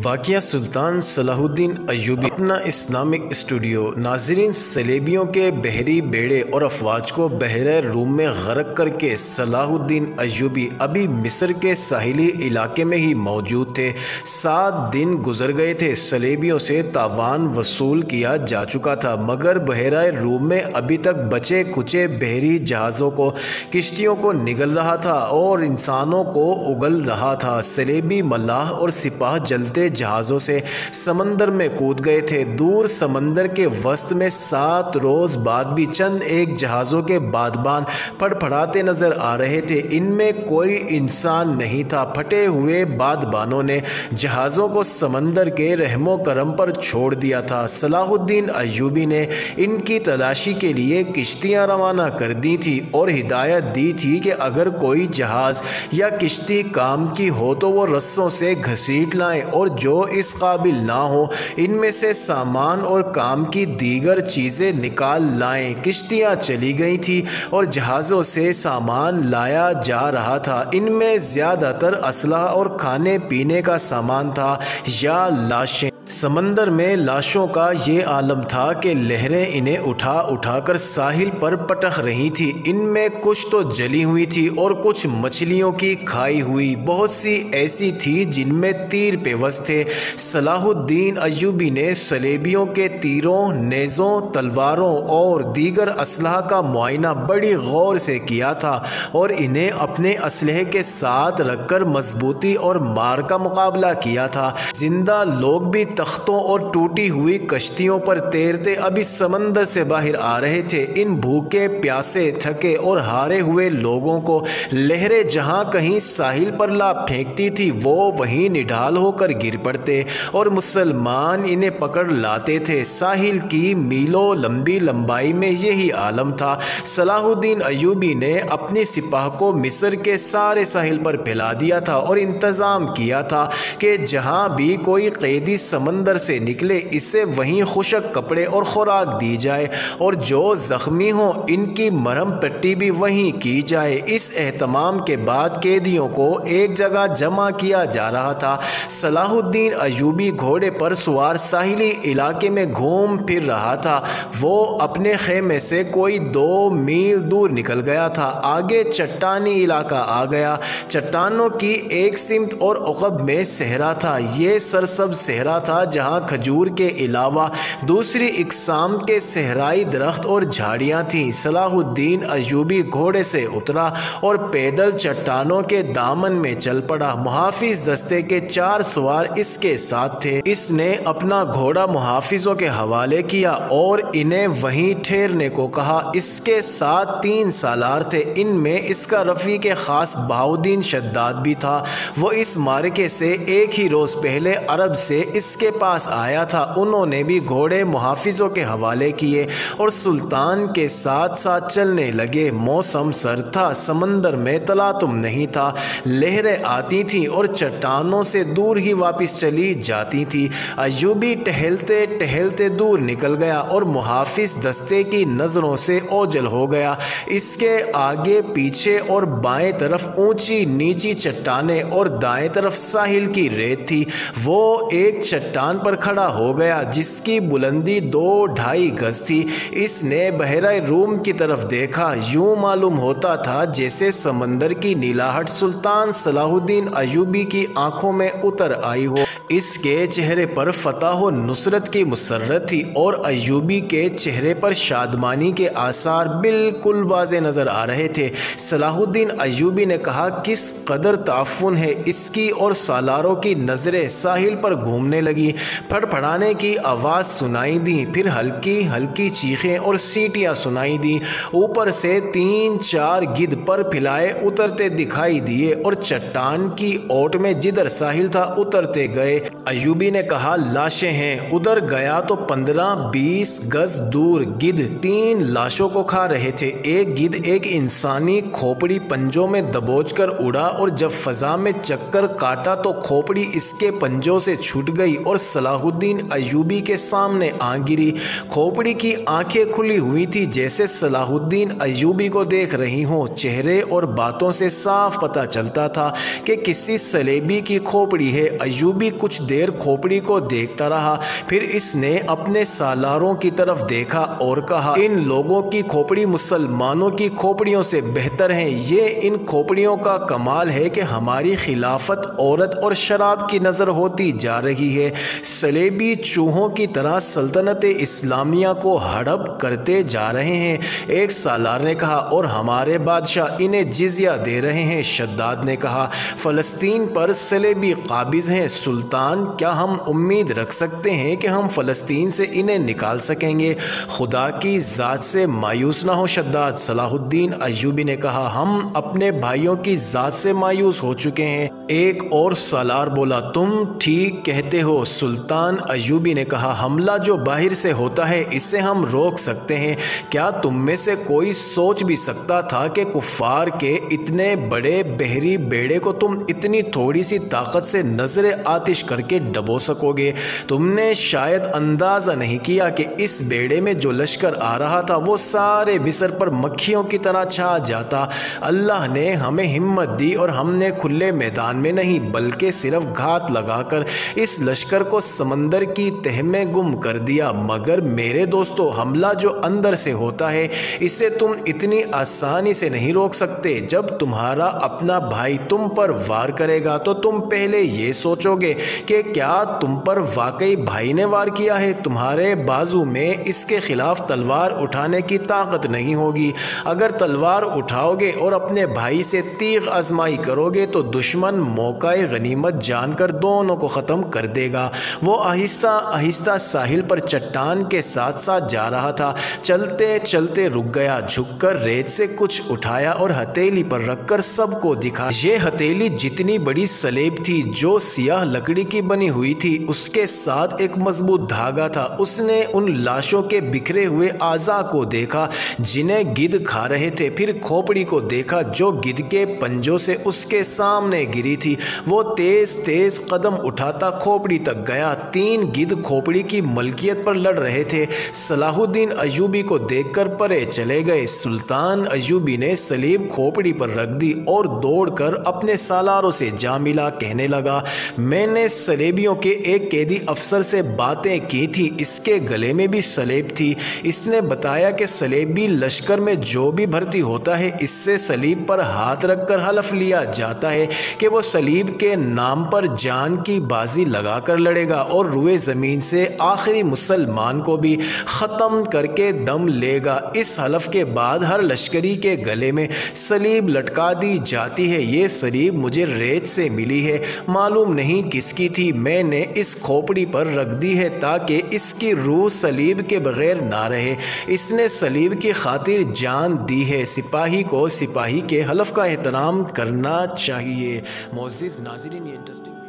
واقعہ سلطان صلاح الدین ایوبی اپنا اسلامک اسٹوڈیو۔ ناظرین، صلیبیوں کے بحری بیڑے اور افواج کو بحیرہ روم میں غرق کر کے صلاح الدین ایوبی ابھی مصر کے ساحلی علاقے میں ہی موجود تھے۔ 7 دن گزر گئے تھے، صلیبیوں سے تاوان وصول کیا جا چکا تھا، مگر بحیرہ روم میں ابھی تک بچے کچے بحری جہازوں کو، کشتیوں کو نگل رہا تھا اور انسانوں کو اگل رہا تھا۔ صلیبی ملاح اور سپاہ جلتے جہازوں سے سمندر میں کود گئے تھے۔ دور سمندر کے وسط میں 7 روز بعد بھی چند ایک جہازوں کے بادبان پھڑپھڑاتے نظر آ رہے تھے۔ ان میں کوئی انسان نہیں تھا۔ پھٹے ہوئے بادبانوں نے جہازوں کو سمندر کے رحم و کرم پر چھوڑ دیا تھا۔ صلاح الدین ایوبی نے ان کی تلاشی کے لیے کشتیاں روانہ کر دی تھی اور ہدایت دی تھی کہ اگر کوئی جہاز یا کشتی کام کی ہو تو وہ رسوں سے گھسیٹ لائیں، اور جو اس قابل نہ ہو ان میں سے سامان اور کام کی دیگر چیزیں نکال لائیں۔ کشتیاں چلی گئی تھیں اور جہازوں سے سامان لایا جا رہا تھا۔ ان میں زیادہ تر اسلحہ اور کھانے پینے کا سامان تھا یا لاشیں۔ سمندر میں لاشوں کا یہ عالم تھا کہ لہریں انہیں اٹھا اٹھا کر ساحل پر پٹک رہی تھی۔ ان میں کچھ تو جلی ہوئی تھی اور کچھ مچھلیوں کی کھائی ہوئی، بہت سی ایسی تھی جن میں تیر پیوست تھے۔ صلاح الدین ایوبی نے صلیبیوں کے تیروں، نیزوں، تلواروں اور دیگر اسلحہ کا معائنہ بڑی غور سے کیا تھا اور انہیں اپنے اسلحے کے ساتھ رکھ کر مضبوطی اور مار کا مقابلہ کیا تھا۔ زندہ لوگ بھی تختوں اور ٹوٹی ہوئی کشتیوں پر تیرتے ابھی سمندر سے باہر آ رہے تھے۔ ان بھوکے پیاسے، تھکے اور ہارے ہوئے لوگوں کو لہریں جہاں کہیں ساحل پر لا پھینکتی تھی وہ وہیں نڈھال ہو کر گر پڑتے اور مسلمان انہیں پکڑ لاتے تھے۔ ساحل کی میلوں لمبی لمبائی میں یہی عالم تھا۔ صلاح الدین ایوبی نے اپنی سپاہ کو مصر کے سارے ساحل پر پھیلا دیا تھا اور انتظام کیا تھا کہ جہاں بھی کوئی قیدی سمندر سے نکلے اسے وہیں خشک کپڑے اور خوراک دی جائے، اور جو زخمی ہوں ان کی مرہم پٹی بھی وہیں کی جائے۔ اس اہتمام کے بعد قیدیوں کو ایک جگہ جمع کیا جا رہا تھا۔ صلاح الدین ایوبی گھوڑے پر سوار ساحلی علاقے میں گھوم پھر رہا تھا۔ وہ اپنے خیمے سے کوئی 2 میل دور نکل گیا تھا۔ آگے چٹانی علاقہ آ گیا۔ چٹانوں کی ایک سمت اور عقب میں صحرا تھا۔ یہ سرسبز صحرا تھا جہاں کھجور کے علاوہ دوسری اقسام کے صحرائی درخت اور جھاڑیاں تھیں۔ صلاح الدین ایوبی گھوڑے سے اترا اور پیدل چٹانوں کے دامن میں چل پڑا۔ محافظ دستے کے 4 سوار اس کے ساتھ تھے۔ اس نے اپنا گھوڑا محافظوں کے حوالے کیا اور انہیں وہیں ٹھہرنے کو کہا۔ اس کے ساتھ 3 سالار تھے۔ ان میں اس کا رفیق خاص بہاؤالدین شداد بھی تھا۔ وہ اس معرکے سے ایک ہی روز پہلے عرب سے اس کے پاس آیا تھا۔ انہوں نے بھی گھوڑے محافظوں کے حوالے کیے اور سلطان کے ساتھ ساتھ چلنے لگے۔ موسم سرد تھا، سمندر میں تلاطم نہیں تھا۔ لہریں آتی تھیں اور چٹانوں سے دور ہی واپس چلی جاتی تھی۔ ایوبی ٹہلتے ٹہلتے دور نکل گیا اور محافظ دستے کی نظروں سے اوجھل ہو گیا۔ اس کے آگے پیچھے اور بائیں طرف اونچی نیچی چٹانیں اور دائیں طرف ساحل کی ریت تھی۔ وہ ایک چٹان پر کھڑا ہو گیا جس کی بلندی 2-2.5 گز تھی۔ اس نے بحیرہ روم کی طرف دیکھا۔ یوں معلوم ہوتا تھا جیسے سمندر کی نیلاہٹ سلطان صلاح الدین ایوبی کی آنکھوں میں اتر آئی ہو۔ اس کے چہرے پر فتح و نصرت کی مسرت تھی اور ایوبی کے چہرے پر شادمانی کے آثار بالکل واضح نظر آ رہے تھے۔ صلاح الدین ایوبی نے کہا، کس قدر تعفن ہے اس کی، اور سالاروں کی نظریں ساحل پر گھومنے لگی۔ پھڑپھڑانے کی آواز سنائی دی، پھر ہلکی ہلکی چیخیں اور سیٹیاں سنائی دیں۔ اوپر سے 3-4 گدھ پر پھیلائے اترتے دکھائی دیے اور چٹان کی اوٹ میں جدھر ساحل تھا اترتے گئے۔ ایوبی نے کہا، لاشیں ہیں۔ ادھر گیا تو 15-20 گز دور گدھ 3 لاشوں کو کھا رہے تھے۔ ایک گدھ ایک انسانی کھوپڑی پنجوں میں دبوچ کر اڑا اور جب فضا میں چکر کاٹا تو کھوپڑی اس کے پنجوں سے چھوٹ گئی اور صلاح الدین ایوبی کے سامنے آ گری۔ کھوپڑی کی آنکھیں کھلی ہوئی تھی جیسے صلاح الدین ایوبی کو دیکھ رہی ہوں۔ چہرے اور باتوں سے صاف پتہ چلتا تھا کہ کسی صلیبی کی کھوپڑی ہے۔ ایوبی کچھ کچھ دیر کھوپڑی کو دیکھتا رہا، پھر اس نے اپنے سالاروں کی طرف دیکھا اور کہا، ان لوگوں کی کھوپڑی مسلمانوں کی کھوپڑیوں سے بہتر ہیں۔ یہ ان کھوپڑیوں کا کمال ہے کہ ہماری خلافت عورت اور شراب کی نظر ہوتی جا رہی ہے۔ صلیبی چوہوں کی طرح سلطنت اسلامیہ کو ہڑپ کرتے جا رہے ہیں۔ ایک سالار نے کہا، اور ہمارے بادشاہ انہیں جزیہ دے رہے ہیں۔ شداد نے کہا، فلسطین پر صلیبی قابض ہیں سلطان، کیا ہم امید رکھ سکتے ہیں کہ ہم فلسطین سے انہیں نکال سکیں گے؟ خدا کی ذات سے مایوس نہ ہو شداد، صلاح الدین ایوبی نے کہا، ہم اپنے بھائیوں کی ذات سے مایوس ہو چکے ہیں۔ ایک اور سالار بولا، تم ٹھیک کہتے ہو۔ سلطان ایوبی نے کہا، حملہ جو باہر سے ہوتا ہے اسے ہم روک سکتے ہیں۔ کیا تم میں سے کوئی سوچ بھی سکتا تھا کہ کفار کے اتنے بڑے بحری بیڑے کو تم اتنی تھوڑی سی طاقت سے نظر آتش کر کے ڈبو سکو گے؟ تم نے شاید اندازہ نہیں کیا کہ اس بیڑے میں جو لشکر آ رہا تھا وہ سارے مصر پر مکھیوں کی طرح چھا جاتا۔ اللہ نے ہمیں ہمت دی اور ہم نے کھلے میدان میں نہیں بلکہ صرف گھات لگا کر اس لشکر کو سمندر کی تہ میں گم کر دیا۔ مگر میرے دوستو، حملہ جو اندر سے ہوتا ہے اسے تم اتنی آسانی سے نہیں روک سکتے۔ جب تمہارا اپنا بھائی تم پر وار کرے گا تو تم پہلے یہ سوچو گے کہ کیا تم پر واقعی بھائی نے وار کیا ہے؟ تمہارے بازو میں اس کے خلاف تلوار اٹھانے کی طاقت نہیں ہوگی۔ اگر تلوار اٹھاؤ گے اور اپنے بھائی سے تیغ آزمائی کرو گے تو دشمن موقع غنیمت جان کر دونوں کو ختم کر دے گا۔ وہ آہستہ آہستہ ساحل پر چٹان کے ساتھ ساتھ جا رہا تھا، چلتے چلتے رک گیا، جھک کر ریت سے کچھ اٹھایا اور ہتھیلی پر رکھ کر سب کو دکھا۔ یہ ہتھیلی جتنی بڑی سلیب تھی جو سیاہ لکڑی کی بنی ہوئی تھی، اس کے ساتھ ایک مضبوط دھاگا تھا۔ اس نے ان لاشوں کے بکھرے ہوئے اعضاء کو دیکھا جنہیں گدھ کھا رہے تھے، پھر کھوپڑی کو دیکھا جو گدھ کے پنجوں سے اس کے سامنے گری تھی۔ وہ تیز تیز قدم اٹھاتا کھوپڑی تک گیا۔ 3 گدھ کھوپڑی کی ملکیت پر لڑ رہے تھے۔ صلاح الدین ایوبی کو دیکھ کر پرے چلے گئے۔ سلطان ایوبی نے سلیب کھوپڑی پر رکھ دی اور دوڑ کر اپنے سالاروں سے جا ملا، کہنے لگا، میں نے سلیبیوں کے ایک قیدی افسر سے باتیں کی تھی، اس کے گلے میں بھی سلیب تھی۔ اس نے بتایا کہ سلیبی لشکر میں جو بھی بھرتی ہوتا ہے اس سے سلیب پر ہاتھ رکھ کر حلف لیا جاتا ہے کہ وہ سلیب کے نام پر جان کی بازی لگا کر لڑے گا اور روئے زمین سے آخری مسلمان کو بھی ختم کر کے دم لے گا۔ اس حلف کے بعد ہر لشکری کے گلے میں سلیب لٹکا دی جاتی ہے۔ یہ سلیب مجھے ریت سے ملی ہے، معلوم نہیں کس کی تھی، میں نے اس کھوپڑی پر رکھ دی ہے تاکہ اس کی روح سلیب کے بغیر نہ رہے۔ اس نے سلیب کی خاطر جان دی ہے۔ سپاہی کو سپاہی کے حلف کا احترام کرنا چاہیے۔ معزز ناظرین، یہ انٹرسٹنگ